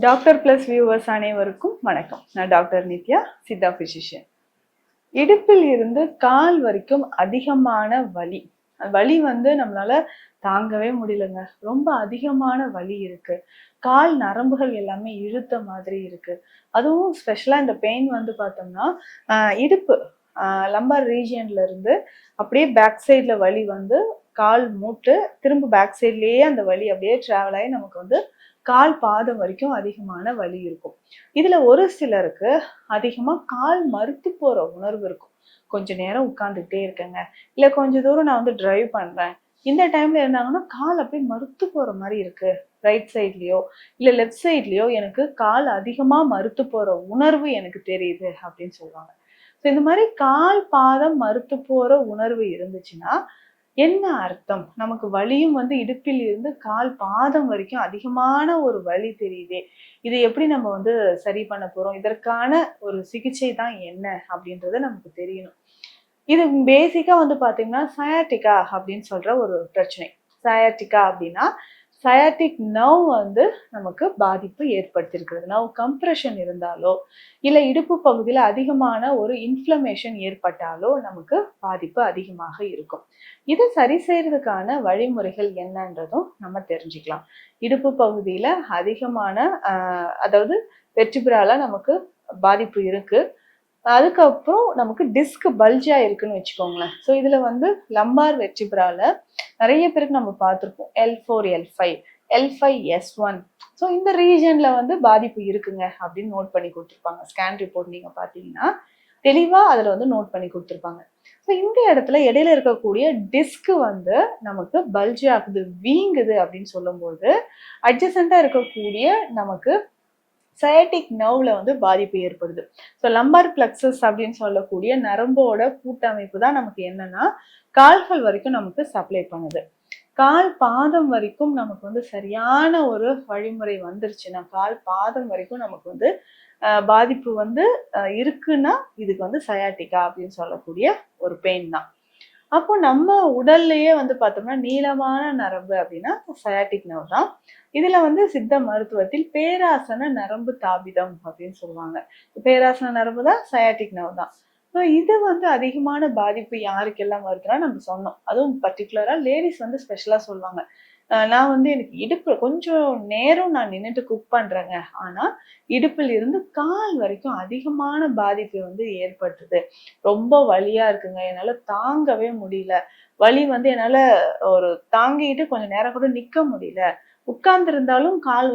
Doctor plus viewers அனைவருக்கும் வணக்கம். நான் டாக்டர் நித்யா, சித்தா பிசிஷியன். இடுப்பில் இருந்து கால் வரைக்கும் அதிகமான வலி. வலி நம்மளால தாங்கவே முடியலங்க. ரொம்ப அதிகமான வலி இருக்கு. கால் நரம்புகள் எல்லாமே இழுத்த மாதிரி இருக்கு. அதுவும் ஸ்பெஷலா இந்த பெயின் பார்த்தோம்னா இடுப்பு லம்பார் ரீஜியன்ல இருந்து அப்படியே பேக் சைட்ல வலி கால் மூட்டு திரும்ப பேக் சைட்லயே அந்த வலி அப்படியே டிராவல் ஆகி நமக்கு கால் பாதம் வரைக்கும் அதிகமான வலி இருக்கும். இதுல ஒரு சிலருக்கு அதிகமா கால் மறுத்து போற உணர்வு இருக்கும். கொஞ்ச நேரம் உட்கார்ந்துட்டே இருக்கேங்க, இல்ல கொஞ்ச தூரம் நான் டிரைவ் பண்றேன், இந்த டைம்ல இருந்தாங்கன்னா கால் அப்படியே மறுத்து போற மாதிரி இருக்கு. ரைட் சைட்லயோ இல்ல லெஃப்ட் சைட்லயோ எனக்கு கால் அதிகமா மறுத்து போற உணர்வு எனக்கு தெரியுது அப்படின்னு சொல்லுவாங்க. இந்த மாதிரி கால் பாதம் மறுத்து போற உணர்வு இருந்துச்சுன்னா என்ன அர்த்தம்? நமக்கு வலியும் இடுப்பில் இருந்து கால் பாதம் வரைக்கும் அதிகமான ஒரு வலி தெரியுதே. இதை எப்படி நம்ம சரி பண்ண போறோம்? இதற்கான ஒரு சிகிச்சை தான் என்ன அப்படின்றத நமக்கு தெரியணும். இது பேசிக்கா பாத்தீங்கன்னா சயாட்டிகா அப்படின்னு சொல்ற ஒரு பிரச்சனை. சயாட்டிகா அப்படின்னா சயாட்டிக் நர்வ் நமக்கு பாதிப்பு ஏற்படுத்தியிருக்கிறது. நர்வ் கம்ப்ரெஷன் இருந்தாலோ இல்ல இடுப்பு பகுதியில அதிகமான ஒரு இன்ஃப்ளமேஷன் ஏற்பட்டாலோ நமக்கு பாதிப்பு அதிகமாக இருக்கும். இதை சரி செய்யறதுக்கான வழிமுறைகள் என்னன்றதும் நம்ம தெரிஞ்சுக்கலாம். இடுப்பு பகுதியில அதிகமான அதாவது வெர்டிபிரால நமக்கு பாதிப்பு இருக்கு. அதுக்கப்புறம் நமக்கு டிஸ்க் பல்ஜா இருக்குன்னு வச்சுக்கோங்களேன். ஸோ இதுல லம்பார் வெர்டிபிரால நிறைய பேருக்கு நம்ம பார்த்துருப்போம். L4 L5 L5 S1. So இந்த ரீஜன்ல பாதிப்பு இருக்குங்க அப்படின்னு நோட் பண்ணி கொடுத்துருப்பாங்க. ஸ்கேன் ரிப்போர்ட் நீங்க பார்த்தீங்கன்னா தெளிவா அதுல நோட் பண்ணி கொடுத்துருப்பாங்க. ஸோ இந்த இடத்துல இடையில இருக்கக்கூடிய டிஸ்க் நமக்கு பல்ஜ் ஆகுது, வீங்குது அப்படின்னு சொல்லும்போது அட்ஜசண்டா இருக்கக்கூடிய நமக்கு சயாட்டிக் நர்வ்ல பாதிப்பு ஏற்படுது. ஸோ லம்பார் பிளக்ஸஸ் அப்படின்னு சொல்லக்கூடிய நரம்போட கூட்டமைப்பு தான் நமக்கு என்னன்னா கால்கள் வரைக்கும் நமக்கு சப்ளை பண்ணுது. கால் பாதம் வரைக்கும் நமக்கு சரியான ஒரு வழிமுறை வந்துருச்சுன்னா, கால் பாதம் வரைக்கும் நமக்கு பாதிப்பு இருக்குன்னா இதுக்கு சயாட்டிகா அப்படின்னு சொல்லக்கூடிய ஒரு பெயின் தான். அப்போ நம்ம உடல்லயே பார்த்தோம்னா நீளமான நரம்பு அப்படின்னா சயாட்டிக் நர்வ் தான். இதுல சித்த மருத்துவத்தில் பேராசன நரம்பு தாபிதம் அப்படின்னு சொல்லுவாங்க. பேராசன நரம்பு தான் சயாட்டிக் நர்வ் தான். ஸோ இது அதிகமான பாதிப்பு யாருக்கெல்லாம் வருதுன்னா நம்ம சொன்னோம். அதுவும் பர்டிகுலரா லேடிஸ் ஸ்பெஷலா சொல்லுவாங்க. நான் எனக்கு இடுப்பு கொஞ்சம் நேரம் நான் நின்றுட்டு குக் பண்றேங்க, ஆனா இடுப்பில் இருந்து கால் வரைக்கும் அதிகமான பாதிப்பு ஏற்படுத்துது. ரொம்ப வலியா இருக்குங்க, என்னால தாங்கவே முடியல. வலி என்னால ஒரு தாங்கிட்டு கொஞ்ச நேரம் கூட நிக்க முடியல. உட்கார்ந்து இருந்தாலும் கால்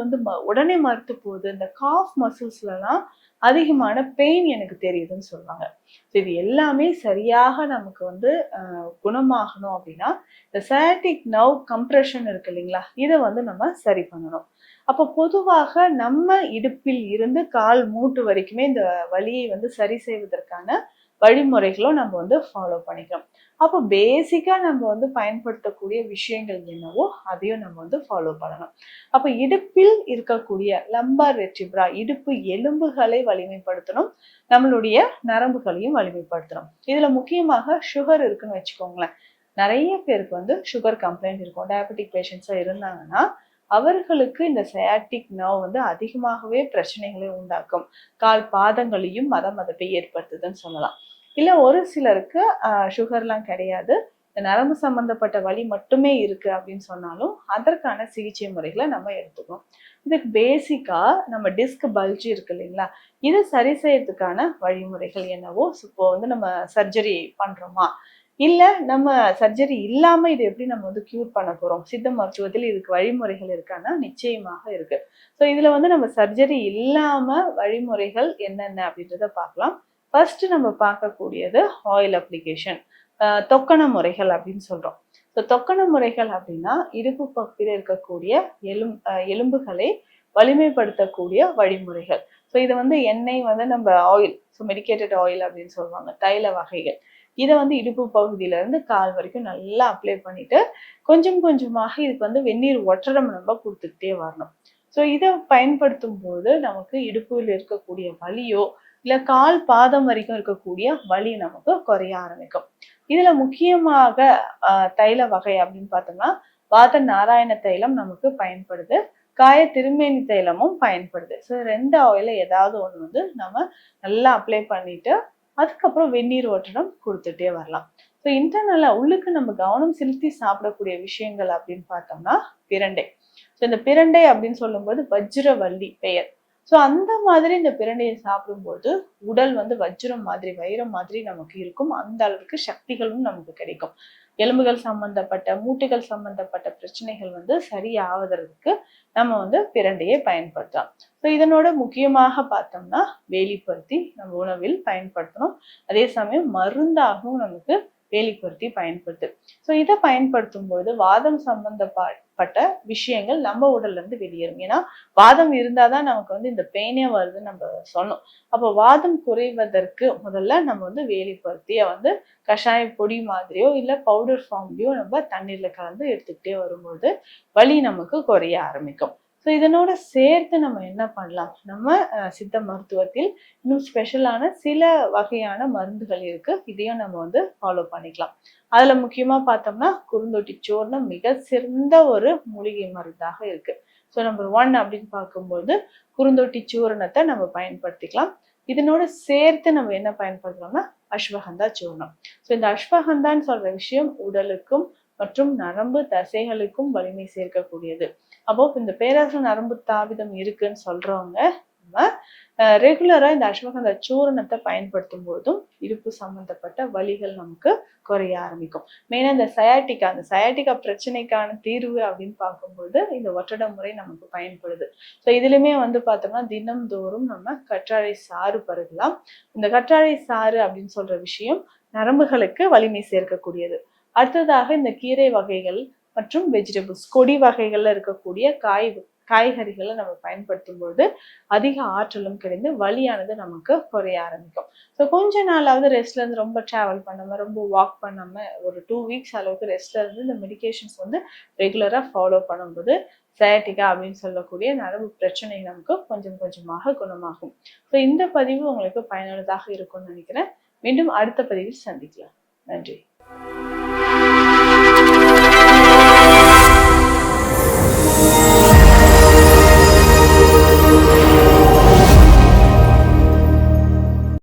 உடனே மறுத்து போகுது. இந்த காஃப் மசில்ஸ்லாம் அதிகமான பெயின் எனக்கு தெரியுதுன்னு சொல்லுவாங்க. இது எல்லாமே சரியாக நமக்கு குணமாகணும் அப்படின்னா இந்த சயாட்டிக் நர்வ் கம்ப்ரெஷன் இருக்கு இல்லைங்களா, இதை நம்ம சரி பண்ணணும். அப்போ பொதுவாக நம்ம இடுப்பில் இருந்து கால் மூட்டு வரைக்குமே இந்த வலியை சரி செய்வதற்கான வழிமுறைகளும் நம்ம ஃபாலோ பண்ணிக்கிறோம். அப்போ பேசிக்கா நம்ம பயன்படுத்தக்கூடிய விஷயங்கள் என்னவோ அதையும் நம்ம ஃபாலோ பண்ணணும். அப்போ இடுப்பில் இருக்கக்கூடிய லம்பார் வெர்டிப்ரா இடுப்பு எலும்புகளை வலிமைப்படுத்தணும், நம்மளுடைய நரம்புகளையும் வலிமைப்படுத்தணும். இதுல முக்கியமாக சுகர் இருக்குன்னு வச்சுக்கோங்களேன். நிறைய பேருக்கு சுகர் கம்ப்ளைண்ட் இருக்கும். டயபெட்டிக் பேஷண்ட்ஸா இருந்தாங்கன்னா அவர்களுக்கு இந்த சயாட்டிக் நர்வ் அதிகமாகவே பிரச்சனைகளை உண்டாக்கும். கால் பாதங்களையும் மதமதப்பை ஏற்படுத்துதுன்னு சொல்லலாம். இல்ல ஒரு சிலருக்கு சுகர்லாம் கிடையாது, நரம்பு சம்பந்தப்பட்ட வலி மட்டுமே இருக்கு அப்படின்னு சொன்னாலும் அதற்கான சிகிச்சை முறைகளை நம்ம எடுத்துக்கணும். இதுக்கு பேசிக்கா நம்ம டிஸ்க் பல்ஜ் இருக்கு இல்லைங்களா, இதை சரி செய்யறதுக்கான வழிமுறைகள் என்னவோ, இப்போ நம்ம சர்ஜரி பண்றோமா இல்ல நம்ம சர்ஜரி இல்லாம இதை எப்படி நம்ம கியூர் பண்ண போறோம்? சித்த மருத்துவத்தில் இதுக்கு வழிமுறைகள் இருக்கான்னா நிச்சயமாக இருக்கு. ஸோ இதுல நம்ம சர்ஜரி இல்லாம வழிமுறைகள் என்னென்ன அப்படின்றத பார்க்கலாம். ஃபர்ஸ்ட் நம்ம பார்க்கக்கூடியது ஆயில் அப்ளிகேஷன், தொக்கண முறைகள் அப்படின்னு சொல்றோம். ஸோ தொக்கண முறைகள் அப்படின்னா இடுப்பு பகுதியில் இருக்கக்கூடிய எலும்புகளை வலிமைப்படுத்தக்கூடிய வழிமுறைகள். ஸோ இது எண்ணெய் நம்ம ஆயில், ஸோ மெடிக்கேட்டட் ஆயில் அப்படின்னு சொல்லுவாங்க, தைல வகைகள். இதை இடுப்பு பகுதியில இருந்து கால் வரைக்கும் நல்லா அப்ளை பண்ணிட்டு கொஞ்சம் கொஞ்சமாக இதுக்கு வெந்நீர் ஒற்றடம் நம்ம கொடுத்துக்கிட்டே வரணும். ஸோ இதை பயன்படுத்தும் போது நமக்கு இடுப்பில் இருக்கக்கூடிய வலியோ இல்ல கால் பாதம் வரைக்கும் இருக்கக்கூடிய வலி நமக்கு குறைய ஆரம்பிக்கும். இதுல முக்கியமாக தைல வகை அப்படின்னு பார்த்தோம்னா வாத நாராயண தைலம் நமக்கு பயன்படுது. காய திருமேனி தைலமும் பயன்படுது. ஸோ 2 ஆயில ஏதாவது ஒண்ணு வந்து நம்ம நல்லா அப்ளை பண்ணிட்டு அதுக்கப்புறம் வெந்நீர் ஓட்டடம் கொடுத்துட்டே வரலாம். ஸோ இன்டர்னலா உள்ளுக்கு நம்ம கவனம் செலுத்தி சாப்பிடக்கூடிய விஷயங்கள் அப்படின்னு பார்த்தோம்னா பிரண்டை. ஸோ இந்த பிரண்டை அப்படின்னு சொல்லும்போது வஜ்ரவள்ளி பெயர். ஸோ அந்த மாதிரி இந்த பிரண்டையை சாப்பிடும்போது உடல் வந்து வஜ்ரம் மாதிரி வைரம் மாதிரி நமக்கு இருக்கும். அந்த அளவுக்கு சக்திகளும் நமக்கு கிடைக்கும். எலும்புகள் சம்பந்தப்பட்ட மூட்டுகள் சம்பந்தப்பட்ட பிரச்சனைகள் வந்து சரியாவதற்கு நம்ம வந்து பிரண்டையை பயன்படுத்தலாம். ஸோ இதனோட முக்கியமாக பார்த்தோம்னா வேலிப்பருத்தி நம்ம உணவில் பயன்படுத்தணும். அதே சமயம் மருந்தாகவும் நமக்கு வேலிப்பருத்தி பயன்படுது. ஸோ இதை பயன்படுத்தும் போது வாதம் சம்பந்தப்பட்ட விஷயங்கள் நம்ம உடல்ல இருந்து வெளியேறும். ஏன்னா வாதம் இருந்தாதான் நமக்கு வந்து இந்த பெயினே வருதுன்னு நம்ம சொன்னோம். அப்போ வாதம் குறைவதற்கு முதல்ல நம்ம வந்து வேலிப்பருத்தியை வந்து கஷாய பொடி மாதிரியோ இல்ல பவுடர் ஃபார்ம்லயோ நம்ம தண்ணீர்ல கலந்து எடுத்துக்கிட்டே வரும்போது வலி நமக்கு குறைய ஆரம்பிக்கும். ஸோ இதனோட சேர்த்து நம்ம என்ன பண்ணலாம், நம்ம சித்த மருத்துவத்தில் இன்னும் ஸ்பெஷலான சில வகையான மருந்துகள் இருக்கு. இதையும் நம்ம வந்து ஃபாலோ பண்ணிக்கலாம். அதுல முக்கியமா பார்த்தோம்னா குறுந்தொட்டி சூர்ணம் மிக சிறந்த ஒரு மூலிகை மருந்தாக இருக்கு. ஸோ நம்பர் 1 அப்படின்னு பார்க்கும்போது குறுந்தொட்டி சூரணத்தை நம்ம பயன்படுத்திக்கலாம். இதனோட சேர்த்து நம்ம என்ன பயன்படுத்தலாம்னா அஸ்வகந்தா சூர்ணம். ஸோ இந்த அஸ்வகந்தான்னு சொல்ற விஷயம் உடலுக்கும் மற்றும் நரம்பு தசைகளுக்கும் வலிமை சேர்க்கக்கூடியது. அப்போ இந்த பேராசல் நரம்பு தாவிதம் இருக்குன்னு சொல்றவங்க நம்ம ரெகுலரா இந்த அஸ்வகந்தா சூரணத்தை பயன்படுத்தும் போதும் இடுப்பு சம்பந்தப்பட்ட வலிகள் நமக்கு குறைய ஆரம்பிக்கும். மெயினா இந்த சயாட்டிகா பிரச்சனைக்கான தீர்வு அப்படின்னு பார்க்கும்போது இந்த ஒற்றட முறை நமக்கு பயன்படுது. ஸோ இதுலயுமே வந்து பார்த்தோம்னா தினம்தோறும் நம்ம கற்றாழை சாறு பருகலாம். இந்த கற்றாழை சாறு அப்படின்னு சொல்ற விஷயம் நரம்புகளுக்கு வலிமை சேர்க்கக்கூடியது. அடுத்ததாக இந்த கீரை வகைகள் மற்றும் வெஜிடபிள்ஸ் கொடி வகைகள்ல இருக்கக்கூடிய காய்கறிகளை நம்ம பயன்படுத்தும் பொழுது அதிக ஆற்றலும் கிடைந்து வலியானது நமக்கு குறைய ஆரம்பிக்கும். ஸோ கொஞ்ச நாளாவது ரெஸ்ட்ல இருந்து ரொம்ப டிராவல் பண்ணாம ரொம்ப வாக் பண்ணாம ஒரு 2 வீக்ஸ் அளவுக்கு ரெஸ்ட்ல இருந்து இந்த மெடிகேஷன்ஸ் வந்து ரெகுலரா ஃபாலோ பண்ணும்போது சயாட்டிகா அப்படின்னு சொல்லக்கூடிய நரம்பு பிரச்சனை நமக்கு கொஞ்சம் கொஞ்சமாக குணமாகும். ஸோ இந்த பதிவு உங்களுக்கு பயனுள்ளதாக இருக்கும்னு நினைக்கிறேன். மீண்டும் அடுத்த பதிவில் சந்திக்கலாம். நன்றி.